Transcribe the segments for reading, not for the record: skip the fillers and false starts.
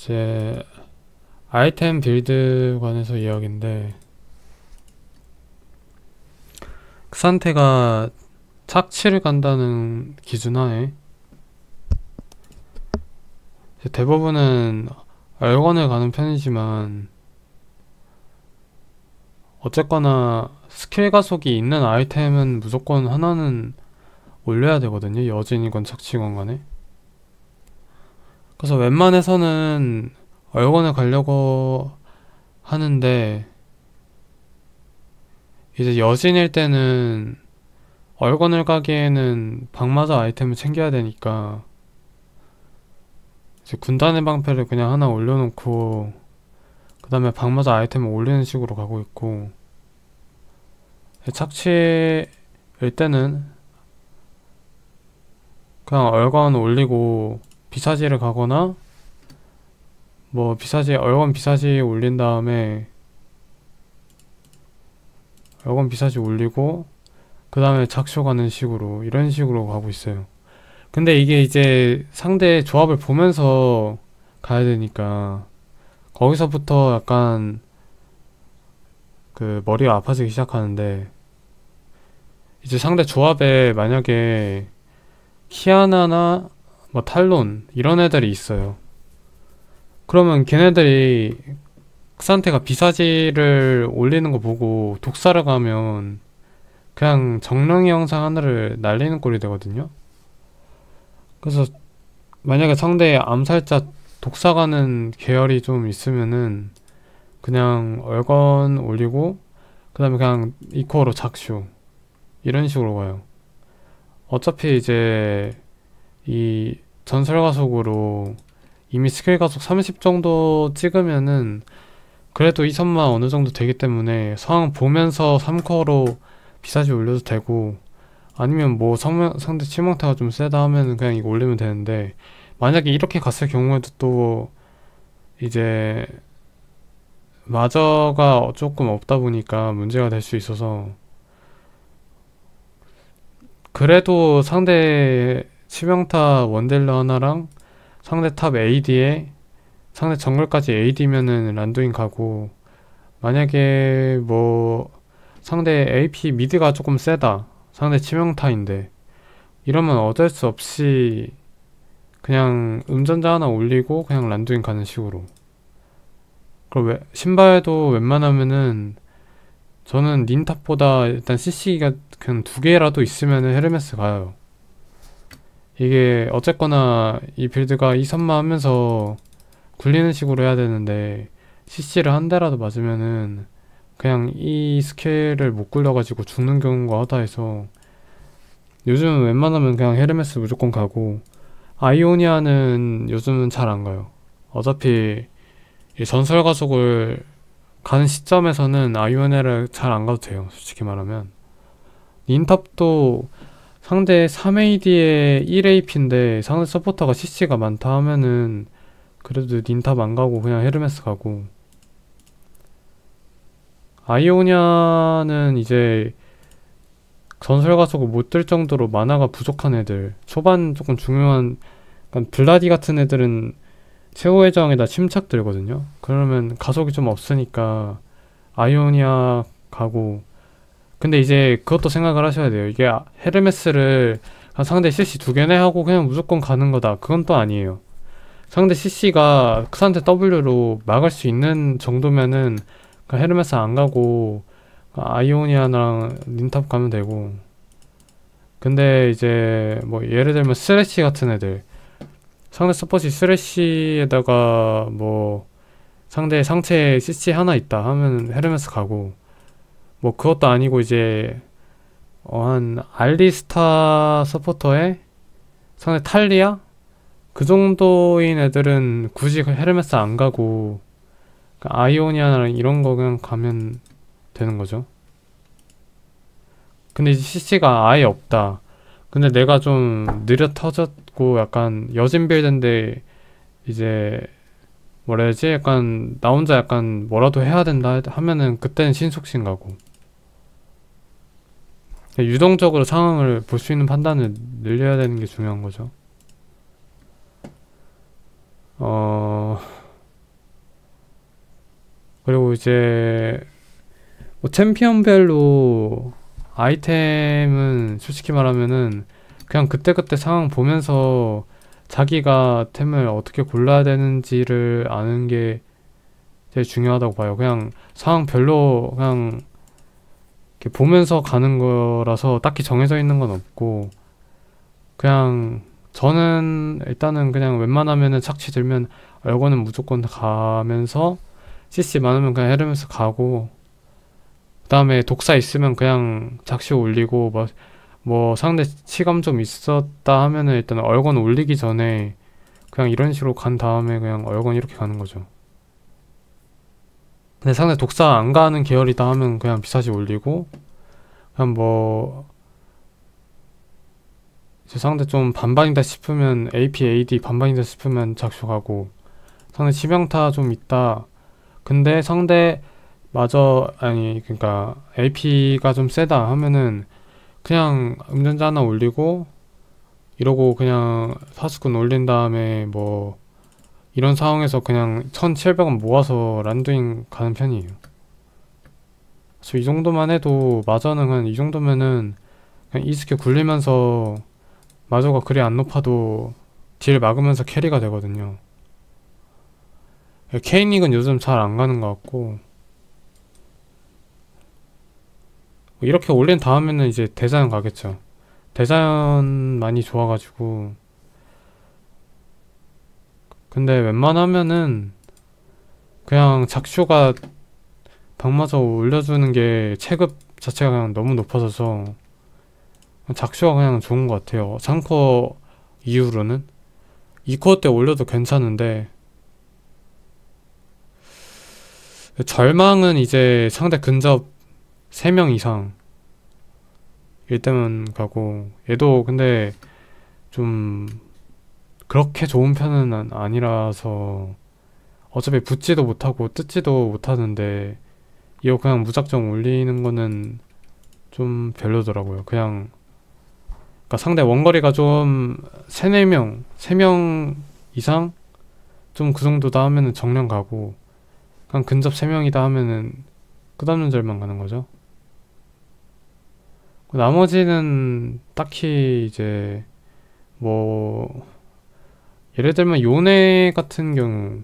이제 아이템 빌드 관해서 이야기인데, 그 상태가 착취를 간다는 기준 하에 이제 대부분은 얼건을 가는 편이지만, 어쨌거나 스킬 가속이 있는 아이템은 무조건 하나는 올려야 되거든요. 여진이건 착취건 간에. 그래서 웬만해서는 얼건을 가려고 하는데, 이제 여진일 때는 얼건을 가기에는 방마저 아이템을 챙겨야 되니까 이제 군단의 방패를 그냥 하나 올려놓고 그 다음에 방마저 아이템을 올리는 식으로 가고 있고, 착취일 때는 그냥 얼건 올리고 비사지를 가거나, 뭐 비사지 얼건 비사지 올린 다음에 얼건 비사지 올리고 그 다음에 작쇼 가는 식으로, 이런 식으로 가고 있어요. 근데 이게 이제 상대 조합을 보면서 가야 되니까 거기서부터 약간 그 머리가 아파지기 시작하는데, 이제 상대 조합에 만약에 키아나나 뭐 탈론 이런 애들이 있어요. 그러면 걔네들이 크산테가 비사지를 올리는 거 보고 독사를 가면 그냥 정령의 영상 하나를 날리는 꼴이 되거든요. 그래서 만약에 상대에 암살자 독사 가는 계열이 좀 있으면은 그냥 얼건 올리고 그 다음에 그냥 이코어로 작쇼, 이런 식으로 가요. 어차피 이제 이 전설 가속으로 이미 스킬 가속 30 정도 찍으면은 그래도 2선만 어느 정도 되기 때문에 상황 보면서 3코어로 비사지 올려도 되고, 아니면 뭐 상대 치명타가 좀 세다 하면은 그냥 이거 올리면 되는데, 만약에 이렇게 갔을 경우에도 또 이제 마저가 조금 없다 보니까 문제가 될 수 있어서, 그래도 상대 치명타 원딜러 하나랑 상대 탑 AD에 상대 정글까지 AD면은 란두인 가고, 만약에 뭐 상대 AP 미드가 조금 세다, 상대 치명타인데, 이러면 어쩔 수 없이 그냥 음전자 하나 올리고 그냥 란두인 가는 식으로. 그리고 신발도 웬만하면은 저는 닌탑보다 일단 CC가 그냥 두 개라도 있으면은 헤르메스 가요. 이게 어쨌거나 이 빌드가 2선마 하면서 굴리는 식으로 해야 되는데, CC를 한 대라도 맞으면은 그냥 이 스킬을 못 굴려가지고 죽는 경우가 하다 해서 요즘은 웬만하면 그냥 헤르메스 무조건 가고, 아이오니아는 요즘은 잘 안 가요. 어차피 이 전설 가속을 가는 시점에서는 아이오니아를 잘 안 가도 돼요, 솔직히 말하면. 닌탑도 상대 3AD에 1AP인데 상대 서포터가 CC가 많다 하면은 그래도 닌탑 안 가고 그냥 헤르메스 가고, 아이오니아는 이제 전설 가속을 못 들 정도로 마나가 부족한 애들, 초반 조금 중요한, 약간 블라디 같은 애들은 최후의 저항에다 침착 들거든요. 그러면 가속이 좀 없으니까 아이오니아 가고. 근데 이제 그것도 생각을 하셔야 돼요. 이게 헤르메스를 상대 CC 두 개네 하고 그냥 무조건 가는 거다, 그건 또 아니에요. 상대 CC가 그 상대 W로 막을 수 있는 정도면은 헤르메스 안 가고 아이오니아랑 닌탑 가면 되고. 근데 이제 뭐 예를 들면 쓰레쉬 같은 애들, 상대 서폿이 쓰레쉬에다가 뭐 상대 상체에 CC 하나 있다 하면 헤르메스 가고, 뭐 그것도 아니고 이제 한 알리스타 서포터에 상대 탈리아? 그 정도인 애들은 굳이 헤르메스 안 가고 아이오니아랑 이런 거 그냥 가면 되는 거죠. 근데 이제 CC가 아예 없다. 근데 내가 좀 느려 터졌고 약간 여진 빌드인데 이제 뭐라 해야지, 약간 나 혼자 약간 뭐라도 해야 된다 하면은 그때는 신속신 가고. 유동적으로 상황을 볼 수 있는 판단을 늘려야 되는 게 중요한 거죠. 어... 그리고 이제 뭐 챔피언별로 아이템은 솔직히 말하면은 그냥 그때그때 상황 보면서 자기가 템을 어떻게 골라야 되는지를 아는 게 제일 중요하다고 봐요. 그냥 상황별로 그냥 이렇게 보면서 가는 거라서 딱히 정해져 있는 건 없고, 그냥 저는 일단은 그냥 웬만하면은 착취 들면 얼거는 무조건 가면서 CC 많으면 그냥 헤르메스 가고, 그 다음에 독사 있으면 그냥 작시 올리고, 뭐 상대 치감 좀 있었다 하면은 일단 얼건 올리기 전에 그냥 이런 식으로 간 다음에 그냥 얼건 이렇게 가는 거죠. 근데 상대 독사 안 가는 계열이다 하면 그냥 비사시 올리고, 그냥 뭐 이제 상대 좀 반반이다 싶으면 AP, AD 반반이다 싶으면 작쇼 가고, 상대 치명타 좀 있다 근데 상대 마저 아니 그러니까 AP가 좀 세다 하면은 그냥 음전자 하나 올리고 이러고 그냥 사수꾼 올린 다음에 뭐 이런 상황에서 그냥 1700원 모아서 란두잉 가는 편이에요. 그래서 이 정도만 해도 마저는 한 이 정도면은 그냥 이스킬 굴리면서 마저가 그리 안 높아도 딜 막으면서 캐리가 되거든요. 케이닉은 요즘 잘 안 가는 것 같고, 이렇게 올린 다음에는 이제 대자연 가겠죠. 대자연 많이 좋아가지고. 근데 웬만하면은 그냥 작쇼가 방마저 올려주는 게 체급 자체가 그냥 너무 높아져서 작쇼가 그냥 좋은 것 같아요. 3코어 이후로는 2코어 때 올려도 괜찮은데, 절망은 이제 상대 근접 3명 이상 일 때만 가고, 얘도 근데 좀 그렇게 좋은 편은 아니라서 어차피 붙지도 못하고 뜯지도 못하는데 이거 그냥 무작정 올리는 거는 좀 별로더라고요. 그냥 그러니까 상대 원거리가 좀 3명 3명 이상 좀 그 정도다 하면은 정령 가고, 그냥 근접 3명이다 하면은 끝없는 절만 가는 거죠. 나머지는 딱히 이제 뭐 예를 들면 요네 같은 경우는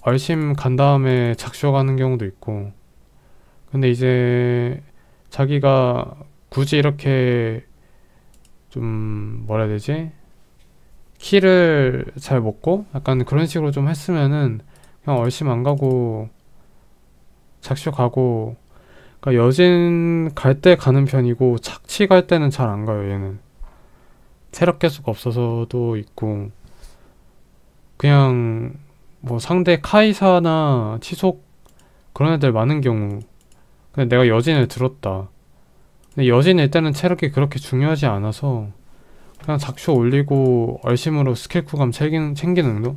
얼심 간 다음에 작쇼 가는 경우도 있고, 근데 이제 자기가 굳이 이렇게 좀 뭐라 해야 되지? 킬을 잘 먹고 약간 그런 식으로 좀 했으면은 그냥 얼심 안 가고 작쇼 가고, 그러니까 여진 갈 때 가는 편이고 착취 갈 때는 잘 안 가요. 얘는 체력 개수가 없어서도 있고, 그냥 뭐 상대 카이사나 치속 그런 애들 많은 경우 근데 내가 여진을 들었다. 근데 여진일 때는 체력이 그렇게 중요하지 않아서 그냥 작쇼 올리고 얼심으로 스킬 쿠감 챙기는 거?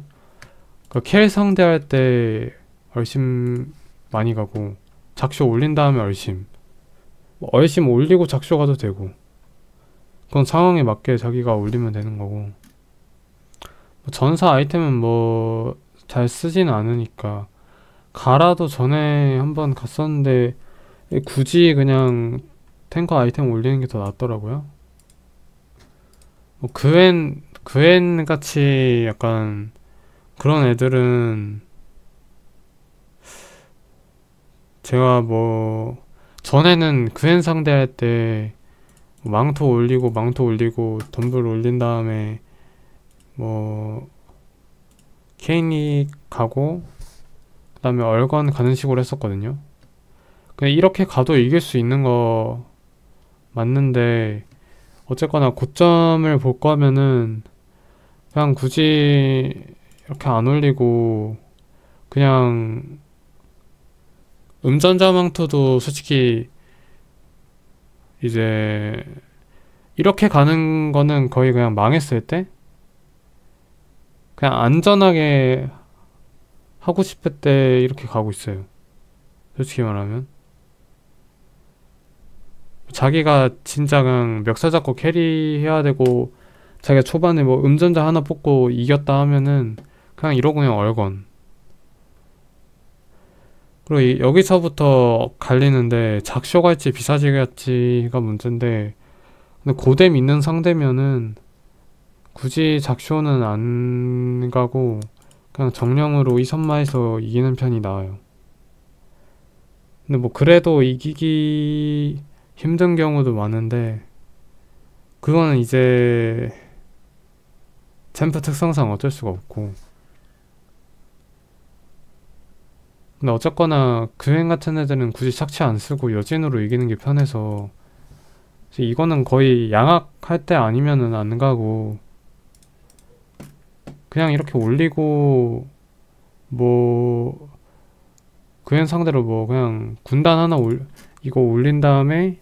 그 킬 상대할 때 얼심 많이 가고 작쇼 올린 다음에 얼심, 뭐 얼심 올리고 작쇼 가도 되고, 그건 상황에 맞게 자기가 올리면 되는 거고, 뭐 전사 아이템은 뭐 잘 쓰진 않으니까 가라도 전에 한번 갔었는데 굳이 그냥 탱커 아이템 올리는 게 더 낫더라고요. 뭐 그웬 같이 약간 그런 애들은 제가 뭐 전에는 그웬 상대할 때 망토 올리고 덤블 올린 다음에 뭐 케인이 가고 그 다음에 얼건 가는 식으로 했었거든요. 근데 이렇게 가도 이길 수 있는 거 맞는데, 어쨌거나 고점을 볼 거면은 그냥 굳이 이렇게 안 올리고 그냥 음전자 망토도 솔직히 이제 이렇게 가는 거는 거의 그냥 망했을 때 그냥 안전하게 하고 싶을 때 이렇게 가고 있어요. 솔직히 말하면 자기가 진짜 그냥 멱살 잡고 캐리해야 되고 자기가 초반에 뭐 음전자 하나 뽑고 이겼다 하면은 그냥 이러고 그냥 얼건. 그리고 여기서부터 갈리는데 작쇼 갈지 비사지 갈지가 문제인데, 근데 고뎀 있는 상대면은 굳이 작쇼는 안 가고 그냥 정령으로 이선마에서 이기는 편이 나아요. 근데 뭐 그래도 이기기 힘든 경우도 많은데, 그거는 이제 챔프 특성상 어쩔 수가 없고. 근데 어쨌거나 그행 같은 애들은 굳이 착취 안 쓰고 여진으로 이기는 게 편해서, 이거는 거의 양악할 때 아니면은 안 가고 그냥 이렇게 올리고, 뭐 그행 상대로 뭐 그냥 군단 하나 이거 올린 다음에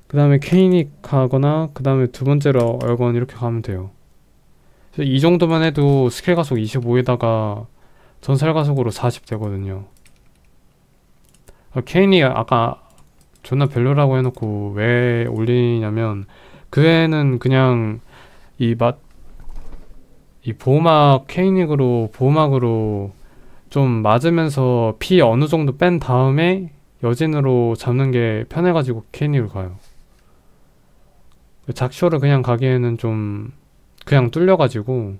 그 다음에 케이닉 하거나 그 다음에 두 번째로 얼건 이렇게 가면 돼요. 그래서 이 정도만 해도 스킬 가속 25에다가 전설 가속으로 40 되거든요. 케이닉 아까 존나 별로라고 해놓고 왜 올리냐면, 그 애는 그냥 이 보호막 케이닉으로 보호막으로 좀 맞으면서 피 어느 정도 뺀 다음에 여진으로 잡는 게 편해가지고 케이닉을 가요. 작쇼를 그냥 가기에는 좀 그냥 뚫려가지고,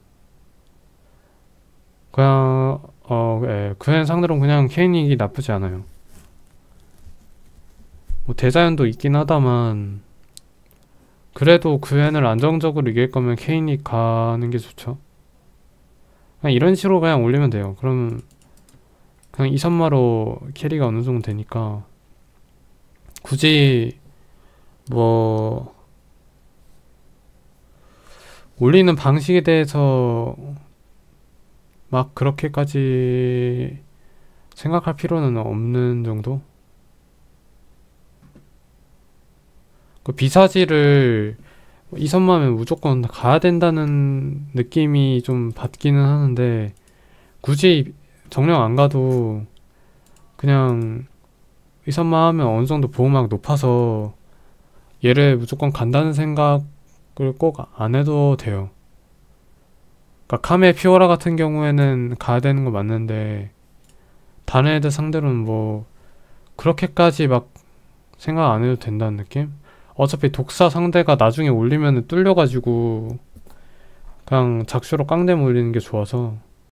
그냥 그앤 상대로 그냥 케이닉이 나쁘지 않아요. 뭐 대자연도 있긴 하다만 그래도 그앤을 안정적으로 이길 거면 케이닉 가는 게 좋죠. 그냥 이런 식으로 그냥 올리면 돼요. 그러면 그냥 이선마로 캐리가 어느 정도 되니까 굳이 뭐 올리는 방식에 대해서 막 그렇게까지 생각할 필요는 없는 정도? 그 비사지를 이선마면 무조건 가야 된다는 느낌이 좀 받기는 하는데, 굳이 정령 안 가도 그냥 이선마 하면 어느 정도 보호막 높아서 얘를 무조건 간다는 생각을 꼭 안 해도 돼요. 그러니까 카메 피오라 같은 경우에는 가야 되는 거 맞는데, 다른 애들 상대로는 뭐 그렇게까지 막 생각 안 해도 된다는 느낌? 어차피 독사 상대가 나중에 올리면 뚫려가지고 그냥 작쇼로 깡대면 올리는 게 좋아서.